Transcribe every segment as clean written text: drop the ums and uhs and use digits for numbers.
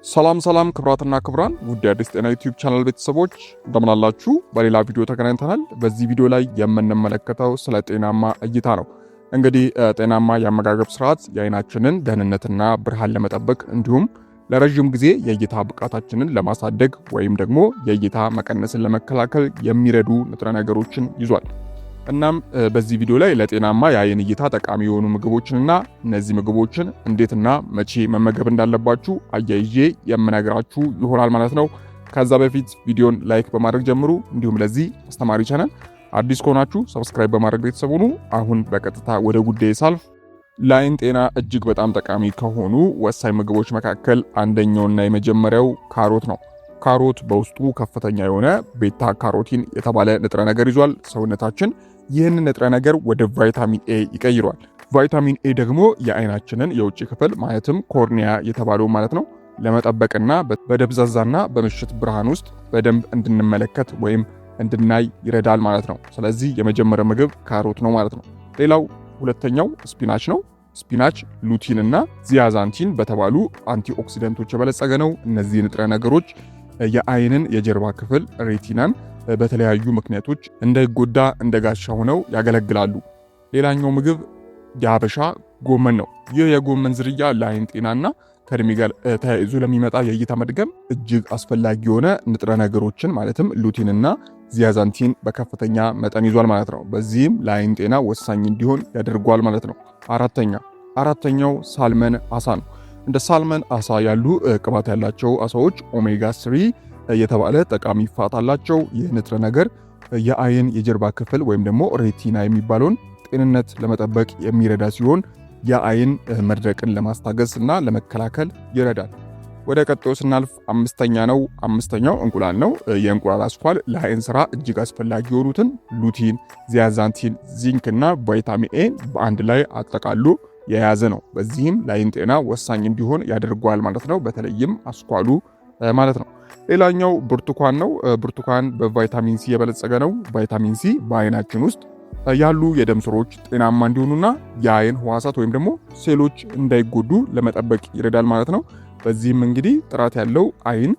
ሰላም ክብራትና ክብራን ውድ አዲስ ጤና ዩቲዩብ ቻናል ቤተሰቦች እንደምን አላችሁ? በሌላ ቪዲዮ ተገናኝተናል። በዚህ ቪዲዮ ላይ የምንመለከተው ስለ ጤናማ እይታ ነው። እንግዲህ ጤናማ የአመጋገብ ስርዓት የአይናችንን ደህንነትና ብርሃን ለመጠበቅ እንዲሁም ለረጅም ጊዜ የእይታ ብቃታችንን ለማሳደግ ወይም ደግሞ የእይታ መቀነስን ለመከላከል የሚረዱ ንጥረ ነገሮችን ይዟል። እናም በዚህ ቪዲዮ ላይ ለጤናማ የአይን እይታ ጠቃሚ የሆኑ ምግቦችንና እነዚህ ምግቦችን እንዴትና መቼ መመገብ እንዳለባችሁ አያይዤ የምነግራችሁ ይሆናል ማለት ነው። ከዛ በፊት ቪዲዮን ላይክ በማድረግ ጀምሩ። እንዲሁም ለዚህ አስተማሪ ቻናል አዲስ ከሆናችሁ ሰብስክራይብ በማድረግ ቤተሰብ ሁኑ። አሁን በቀጥታ ወደ ጉዳይ ሳልፍ ለአይን ጤና እጅግ በጣም ጠቃሚ ከሆኑ ወሳኝ ምግቦች መካከል አንደኛውና የመጀመሪያው ካሮት ነው። ካሮት በውስጡ ከፍተኛ የሆነ ቤታ ካሮቲን የተባለ ንጥረ ነገር ይዟል። ሰውነታችን ይህንን ንጥረ ነገር ወደ ቫይታሚን ኤ ይቀይሯል። ቫይታሚን ኤ ደግሞ የአይናችንን የውጭ ክፍል ማለትም ኮርኒያ የተባለው ማለት ነው ለመጠበቅና በደብዛዛና በምሽት ብርሃን ውስጥ በደንብ እንድንመለከት ወይም እንድናይ ይረዳል ማለት ነው። ስለዚህ የመጀመሪያው ምግብ ካሮት ነው ማለት ነው። ሌላው ሁለተኛው ስፒናች ነው። ስፒናች ሉቲን እና ዚያዛንቲን በተባሉ አንቲኦክሲደንቶች የበለጸገ ነው። እነዚህ ንጥረ ነገሮች የአይንን የጀርባ ክፍል ሬቲናን በተለያዩ ምክንያቶች እንዳይጎዳ እንደ ጋሻ ሆነው ያገለግላሉ። ሌላኛው ምግብ የሀበሻ ጎመን ነው። ይህ የጎመን ዝርያ ለአይን ጤናና ከእድሜ ጋር ተያይዞ ለሚመጣ የእይታ መድገም እጅግ አስፈላጊ የሆነ ንጥረ ነገሮችን ማለትም ሉቲንና ዚያዛንቲን በከፍተኛ መጠን ይዟል ማለት ነው። በዚህም ለአይን ጤና ወሳኝ እንዲሆን ያደርጓል ማለት ነው። አራተኛው ሳልመን አሳ ነው። እንደ ሳልመን አሳ ያሉ ቅባት ያላቸው አሳዎች ኦሜጋ 3 የተባለ ጠቃሚ ፋት አላቸው። ይህ ንጥረ ነገር የአይን የጀርባ ክፍል ወይም ደግሞ ሬቲና የሚባለውን ጤንነት ለመጠበቅ የሚረዳ ሲሆን የአይን መድረቅን ለማስታገስ እና ለመከላከል ይረዳል። ወደ ቀጣዩ ስናልፍ አምስተኛው እንቁላል ነው። የእንቁላል አስኳል ለአይን ስራ እጅግ አስፈላጊ የሆኑትን ሉቲን፣ ዚያዛንቲን፣ ዚንክ እና ቫይታሚን ኤ በአንድ ላይ አጠቃሎ የያዘ ነው። በዚህም ለአይን ጤና ወሳኝ እንዲሆን ያደርገዋል ማለት ነው። በተለይም አስኳሉ ማለት ነው። ሌላኛው ብርቱካን ነው። ብርቱካን በቫይታሚን ሲ የበለጸገ ነው። ቫይታሚን ሲ በአይናችን ውስጥ ያሉ የደም ስሮች ጤናማ እንዲሆኑና የአይን ህዋሳት ወይም ደግሞ ሴሎች እንዳይጎዱ ለመጠበቅ ይረዳል ማለት ነው። በዚህም እንግዲህ ጥራት ያለው አይን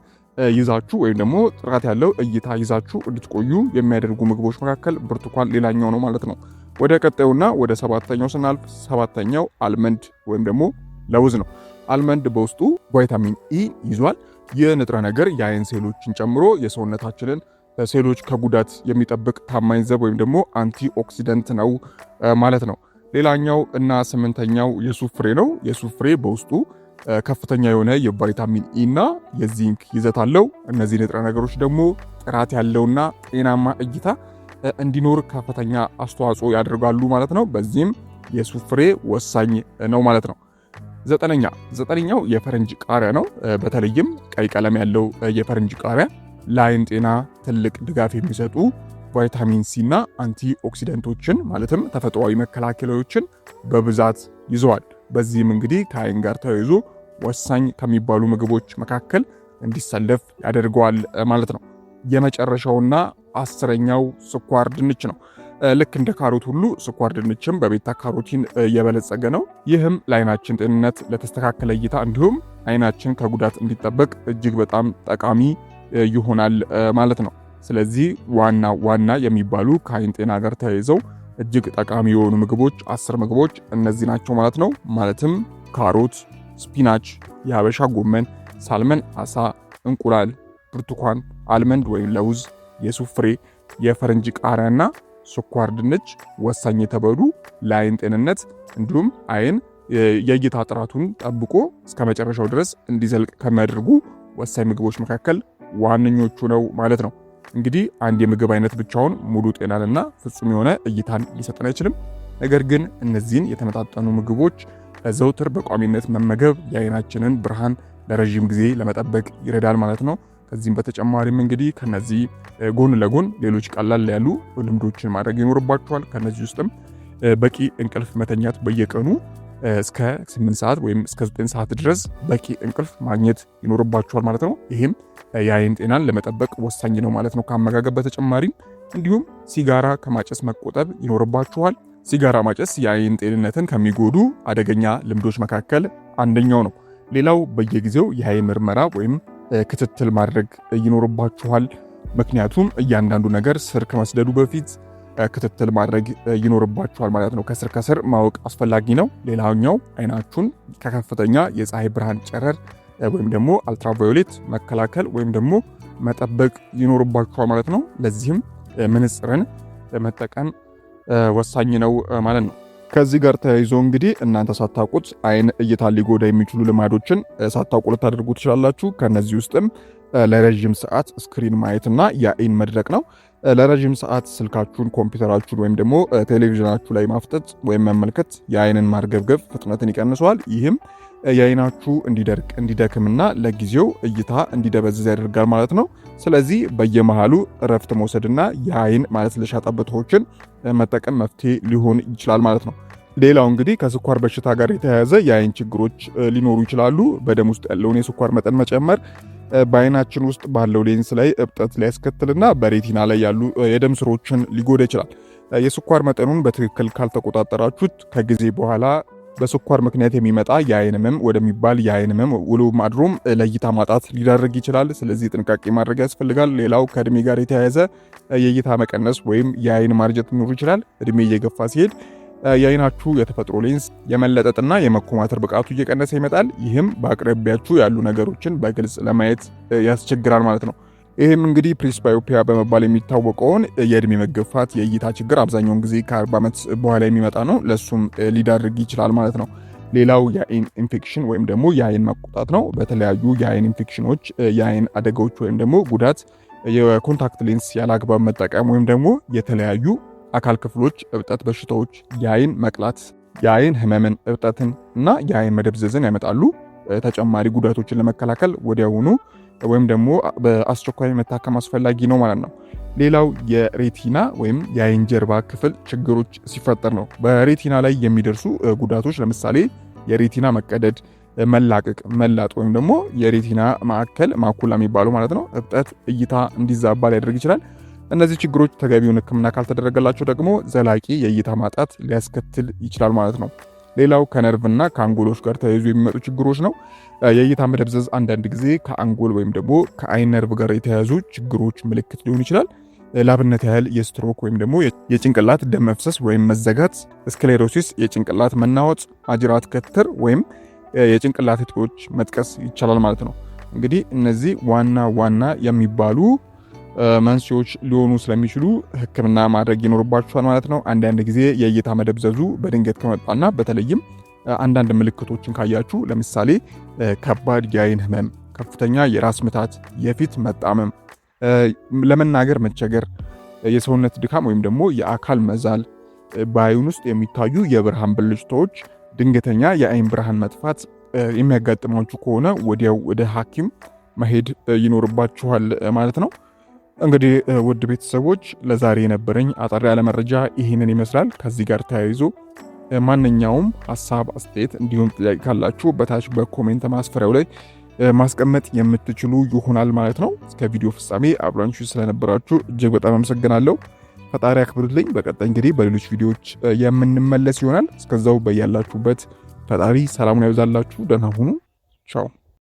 ይዛችሁ ወይም ደግሞ ጥራት ያለው እይታ ይዛችሁ እንድትቆዩ የሚያደርጉ ምግቦች መካከል ብርቱካን ሌላኛው ነው ማለት ነው። ወደ ቀጣዩና ወደ ሰባተኛው ስናልፍ ሰባተኛው አልመንድ ወይም ደግሞ ለውዝ ነው። አልመንድ በውስጡ ቫይታሚን ኢ ይዟል። ይህ ንጥረ ነገር የአይን ሴሎችን ጨምሮ የሰውነታችንን ሴሎች ከጉዳት የሚጠብቅ ታማኝ ዘብ ወይም ደግሞ አንቲ ኦክሲደንት ነው ማለት ነው። ሌላኛው እና ስምንተኛው የሱፍ ፍሬ ነው። የሱፍ ፍሬ በውስጡ ከፍተኛ የሆነ የቫይታሚን ኢ እና የዚንክ ይዘት አለው። እነዚህ ንጥረ ነገሮች ደግሞ ጥራት ያለውና ጤናማ እይታ እንዲኖር ከፍተኛ አስተዋጽኦ ያደርጋሉ ማለት ነው። በዚህም የሱፍ ፍሬ ወሳኝ ነው ማለት ነው። ዘጠነኛው የፈረንጅ ቃሪያ ነው። በተለይም ቀይ ቀለም ያለው የፈረንጅ ቃሪያ ለአይን ጤና ትልቅ ድጋፍ የሚሰጡ ቫይታሚን ሲ እና አንቲ ኦክሲደንቶችን ማለትም ተፈጥሯዊ መከላከያዎችን በብዛት ይዘዋል። በዚህም እንግዲህ ከአይን ጋር ተያይዞ ወሳኝ ከሚባሉ ምግቦች መካከል እንዲሰለፍ ያደርገዋል ማለት ነው። የመጨረሻውና 10ኛው ስኳር ድንች ነው። ልክ እንደ ካሮት ሁሉ ስኳር ድንችም በቤታ ካሮቲን የበለጸገ ነው። ይህም ለአይናችን ጤንነት፣ ለተስተካከለ እይታ እንዲሁም አይናችን ከጉዳት እንዲጠበቅ እጅግ በጣም ጠቃሚ ይሆናል ማለት ነው። ስለዚህ ዋና የሚባሉ ከአይን ጤና ጋር ተያይዘው እጅግ ጠቃሚ የሆኑ ምግቦች 10 ምግቦች እነዚህ ናቸው ማለት ነው። ማለትም ካሮት፣ ስፒናች፣ የሀበሻ ጎመን፣ ሳልመን አሳ፣ እንቁላል፣ ብርቱካን፣ አልመንድ ወይም ለውዝ፣ የሱፍ ፍሬ፣ የፈረንጅ ቃሪያና ስኳር ድንች ወሳኝ የተባሉ ለአይን ጤንነት እንዲሁም አይን የእይታ ጥራቱን ጠብቆ እስከ መጨረሻው ድረስ እንዲዘልቅ ከሚያደርጉ ወሳኝ ምግቦች መካከል ዋነኞቹ ነው ማለት ነው። እንግዲህ አንድ የምግብ አይነት ብቻውን ሙሉ ጤናንና ፍጹም የሆነ እይታን ሊሰጠን አይችልም። ነገር ግን እነዚህን የተመጣጠኑ ምግቦች ዘውትር በቋሚነት መመገብ የአይናችንን ብርሃን ለረዥም ጊዜ ለመጠበቅ ይረዳል ማለት ነው። ከዚህም በተጨማሪም እንግዲህ ከነዚህ ጎን ለጎን ሌሎች ቀላል ያሉ ልምዶችን ማድረግ ይኖርባችኋል። ከነዚህ ውስጥም በቂ እንቅልፍ መተኛት በየቀኑ እስከ 8 ሰዓት ወይም እስከ 9 ሰዓት ድረስ በቂ እንቅልፍ ማግኘት ይኖርባችኋል ማለት ነው። ይህም የአይን ጤናን ለመጠበቅ ወሳኝ ነው ማለት ነው። ከአመጋገብ በተጨማሪም እንዲሁም ሲጋራ ከማጨስ መቆጠብ ይኖርባችኋል። ሲጋራ ማጨስ የአይን ጤንነትን ከሚጎዱ አደገኛ ልምዶች መካከል አንደኛው ነው። ሌላው በየጊዜው የአይን ምርመራ ወይም ክትትል ማድረግ ይኖርባችኋል። ምክንያቱም እያንዳንዱ ነገር ስር ከመስደዱ በፊት ክትትል ማድረግ ይኖርባችኋል ማለት ነው። ከስር ከስር ማወቅ አስፈላጊ ነው። ሌላኛው አይናችሁን ከከፍተኛ የፀሐይ ብርሃን ጨረር ወይም ደግሞ አልትራቫዮሌት መከላከል ወይም ደግሞ መጠበቅ ይኖርባችኋል ማለት ነው። ለዚህም መነጽርን መጠቀም ወሳኝ ነው ማለት ነው። ከዚህ ጋር ተያይዞ እንግዲህ እናንተ ሳታውቁት አይን እይታ ሊጎዳ የሚችሉ ልማዶችን ሳታውቁ ልታደርጉ ትችላላችሁ። ከነዚህ ውስጥም ለረጅም ሰዓት ስክሪን ማየትና የአይን መድረቅ ነው። ለረጅም ሰዓት ስልካችሁን፣ ኮምፒውተራችሁን ወይም ደግሞ ቴሌቪዥናችሁ ላይ ማፍጠጥ ወይም መመልከት የአይንን ማርገብገብ ፍጥነትን ይቀንሰዋል። ይህም የአይናችሁ እንዲደርቅ እንዲደክምና ለጊዜው እይታ እንዲደበዝዝ ያደርጋል ማለት ነው። ስለዚህ በየመሃሉ እረፍት መውሰድና የአይን ማለስለሻ ጠብታዎችን መጠቀም መፍትሄ ሊሆን ይችላል ማለት ነው። ሌላው እንግዲህ ከስኳር በሽታ ጋር የተያያዘ የአይን ችግሮች ሊኖሩ ይችላሉ። በደም ውስጥ ያለውን የስኳር መጠን መጨመር በአይናችን ውስጥ ባለው ሌንስ ላይ እብጠት ሊያስከትልና በሬቲና ላይ ያሉ የደም ስሮችን ሊጎዳ ይችላል። የስኳር መጠኑን በትክክል ካልተቆጣጠራችሁት ከጊዜ በኋላ በስኳር ምክንያት የሚመጣ የአይን ህመም ወደሚባል የአይን ህመም ውሎ ማድሮም ለእይታ ማጣት ሊዳርግ ይችላል። ስለዚህ ጥንቃቄ ማድረግ ያስፈልጋል። ሌላው ከእድሜ ጋር የተያያዘ የእይታ መቀነስ ወይም የአይን ማርጀት ሊኖር ይችላል። እድሜ እየገፋ ሲሄድ የአይናችሁ የተፈጥሮ ሌንስ የመለጠጥና የመኮማተር ብቃቱ እየቀነሰ ይመጣል። ይህም በአቅራቢያችሁ ያሉ ነገሮችን በግልጽ ለማየት ያስቸግራል ማለት ነው። ይህም እንግዲህ ፕሪስባዮፒያ በመባል የሚታወቀውን የእድሜ መገፋት የእይታ ችግር አብዛኛውን ጊዜ ከ40 ዓመት በኋላ የሚመጣ ነው። ለሱም ሊዳርግ ይችላል ማለት ነው። ሌላው የአይን ኢንፌክሽን ወይም ደግሞ የአይን መቆጣት ነው። በተለያዩ የአይን ኢንፌክሽኖች፣ የአይን አደጋዎች ወይም ደግሞ ጉዳት የኮንታክት ሌንስ ያላግባብ መጠቀም ወይም ደግሞ የተለያዩ አካል ክፍሎች እብጠት በሽታዎች፣ የአይን መቅላት፣ የአይን ህመምን፣ እብጠትን እና የአይን መደብዘዝን ያመጣሉ። ተጨማሪ ጉዳቶችን ለመከላከል ወዲያውኑ ወይም ደግሞ በአስቸኳይ መታከም አስፈላጊ ነው ማለት ነው። ሌላው የሬቲና ወይም የአይን ጀርባ ክፍል ችግሮች ሲፈጠር ነው። በሬቲና ላይ የሚደርሱ ጉዳቶች ለምሳሌ የሬቲና መቀደድ፣ መላቀቅ፣ መላጥ ወይም ደግሞ የሬቲና ማዕከል ማኩላ የሚባለው ማለት ነው እብጠት እይታ እንዲዛባ ሊያደርግ ይችላል። እነዚህ ችግሮች ተገቢውን ሕክምና ካልተደረገላቸው ደግሞ ዘላቂ የእይታ ማጣት ሊያስከትል ይችላል ማለት ነው። ሌላው ከነርቭና ከአንጎሎች ጋር ተያይዞ የሚመጡ ችግሮች ነው። የእይታ መደብዘዝ አንዳንድ ጊዜ ከአንጎል ወይም ደግሞ ከአይን ነርቭ ጋር የተያያዙ ችግሮች ምልክት ሊሆን ይችላል። ላብነት ያህል የስትሮክ ወይም ደግሞ የጭንቅላት ደም መፍሰስ ወይም መዘጋት፣ ስክሌሮሲስ የጭንቅላት መናወጥ፣ ማጅራት ገትር ወይም የጭንቅላት እጢዎች መጥቀስ ይቻላል ማለት ነው። እንግዲህ እነዚህ ዋና ዋና የሚባሉ መንስኤዎች ሊሆኑ ስለሚችሉ ሕክምና ማድረግ ይኖርባችኋል ማለት ነው። አንዳንድ ጊዜ የእይታ መደብዘዙ በድንገት ከመጣና በተለይም አንዳንድ ምልክቶችን ካያችሁ ለምሳሌ ከባድ የአይን ህመም፣ ከፍተኛ የራስ ምታት፣ የፊት መጣመም፣ ለመናገር መቸገር፣ የሰውነት ድካም ወይም ደግሞ የአካል መዛል፣ በአይን ውስጥ የሚታዩ የብርሃን ብልጭታዎች፣ ድንገተኛ የአይን ብርሃን መጥፋት የሚያጋጥማችሁ ከሆነ ወዲያው ወደ ሐኪም መሄድ ይኖርባችኋል ማለት ነው። እንግዲህ ውድ ቤተሰቦች ለዛሬ የነበረኝ አጠር ያለ መረጃ ይህንን ይመስላል። ከዚህ ጋር ተያይዞ ማንኛውም ሐሳብ፣ አስተያየት እንዲሁም ጥያቄ ካላችሁ በታች በኮሜንት ማስፈሪያው ላይ ማስቀመጥ የምትችሉ ይሆናል ማለት ነው። እስከ ቪዲዮ ፍጻሜ አብራችሁ ስለነበራችሁ እጅግ በጣም አመሰግናለሁ። ፈጣሪ አክብርልኝ። በቀጣይ እንግዲህ በሌሎች ቪዲዮዎች የምንመለስ ይሆናል። እስከዛው በያላችሁበት ፈጣሪ ሰላሙን ያብዛላችሁ። ደህና ሁኑ። ቻው